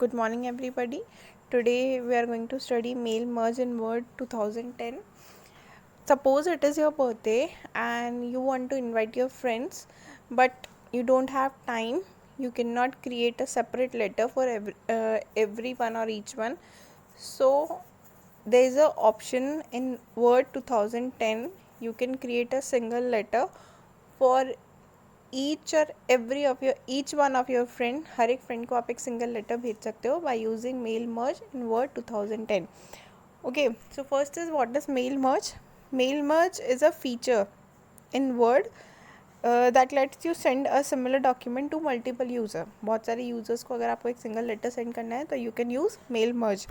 Good morning, everybody. Today we are going to study mail merge in Word 2010. Suppose it is your birthday and you want to invite your friends, but you don't have time. You cannot create a separate letter for every one or each one. So there is a option in Word 2010. You can create a single letter for each one of your friend. हर एक friend को आप एक single letter भेज सकते हो by using mail merge in Word 2010. Okay, so first is what is mail merge. Mail merge is a feature in Word that lets you send a similar document to multiple user. बहुत सारे users को अगर आपको एक single letter send करना है तो you can use mail merge.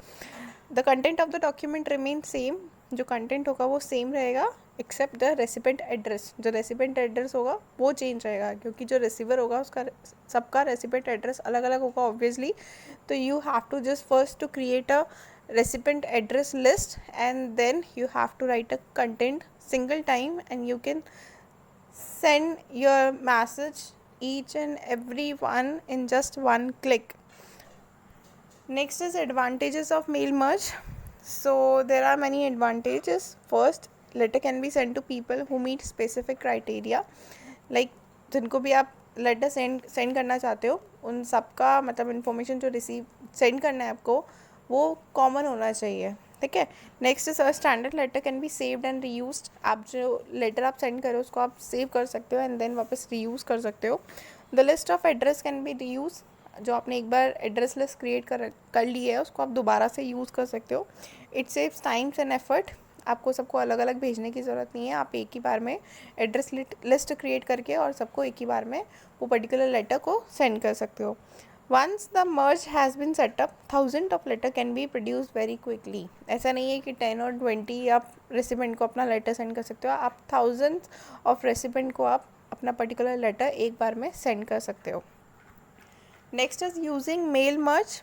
The content of the document remains same. जो कंटेंट होगा वो सेम रहेगा एक्सेप्ट द रेसिपेंट एड्रेस. जो रेसिपेंट एड्रेस होगा वो चेंज रहेगा क्योंकि जो रिसीवर होगा उसका सबका रेसिपेंट एड्रेस अलग अलग होगा ऑब्वियसली. तो you have to just first to create a recipient address list and then you have to write a content single time and you can send your message each and every one in just one click. Next is advantages of mail merge. So there are many advantages. First, letter can be sent to people who meet specific criteria. Like जिनको भी आप letter send करना चाहते हो उन सबका मतलब information जो रिसीव सेंड करना है आपको वो कॉमन होना चाहिए. ठीक है. Next is standard letter can be saved and reused. आप जो लेटर आप सेंड करो उसको आप सेव कर सकते हो एंड देन वापस रीयूज़ कर सकते हो. The list of address can be reuse. जो आपने एक बार एड्रेस लिस्ट क्रिएट कर ली है उसको आप दोबारा से यूज़ कर सकते हो. It saves times and effort. आपको सबको अलग अलग भेजने की ज़रूरत नहीं है. आप एक ही बार में एड्रेस लिस्ट क्रिएट करके और सबको एक ही बार में वो पर्टिकुलर लेटर को सेंड कर सकते हो. Once the merge has been set up thousand of letter can be produce very quickly. ऐसा नहीं है कि 10 और 20 आप रेसिपेंट को अपना लेटर सेंड कर सकते हो. आप थाउजेंड्स ऑफ रेसिपेंट को आप अपना पर्टिकुलर लेटर एक बार में सेंड कर सकते हो. Next is using mail merge.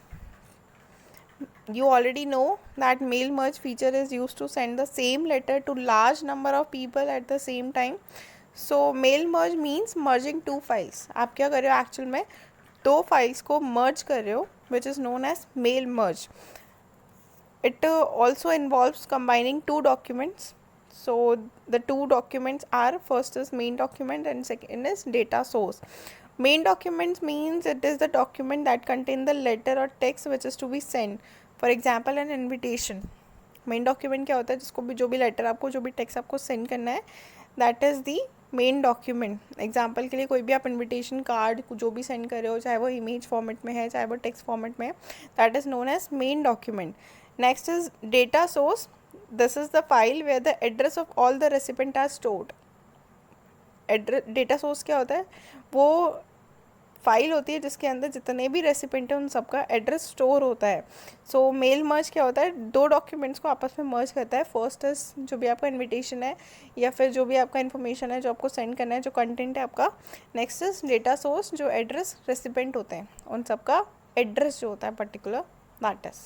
You already know that mail merge feature is used to send the same letter to large number of people at the same time. So mail merge means merging two files. आप क्या कर रहे हो actual में दो files को merge कर रहे हो which is known as mail merge. It also involves combining two documents. So the two documents are first is main document and second is data source. Main documents means it is the document that contain the letter or text which is to be sent. For example, an invitation. Main document क्या होता है जिसको भी जो भी letter आपको जो भी टेक्स्ट आपको सेंड करना है that is the main document. Example के लिए कोई भी आप इन्विटेशन कार्ड जो भी सेंड कर रहे हो चाहे वो इमेज फॉर्मेट में है चाहे वो टेक्स्ट फॉर्मेट में है that is known as main document. Next is data source. This is the file where the address of all the recipient are stored. Data source क्या होता है वो फाइल होती है जिसके अंदर जितने भी रेसिपेंट हैं उन सबका एड्रेस स्टोर होता है. सो मेल मर्ज क्या होता है दो डॉक्यूमेंट्स को आपस में मर्ज करता है. फर्स्ट इज जो भी आपका इनविटेशन है या फिर जो भी आपका इन्फॉर्मेशन है जो आपको सेंड करना है जो कंटेंट है आपका. नेक्स्ट इज डेटा सोर्स जो एड्रेस रेसिपेंट होते हैं उन सबका एड्रेस जो होता है पर्टिकुलर दैट इज़.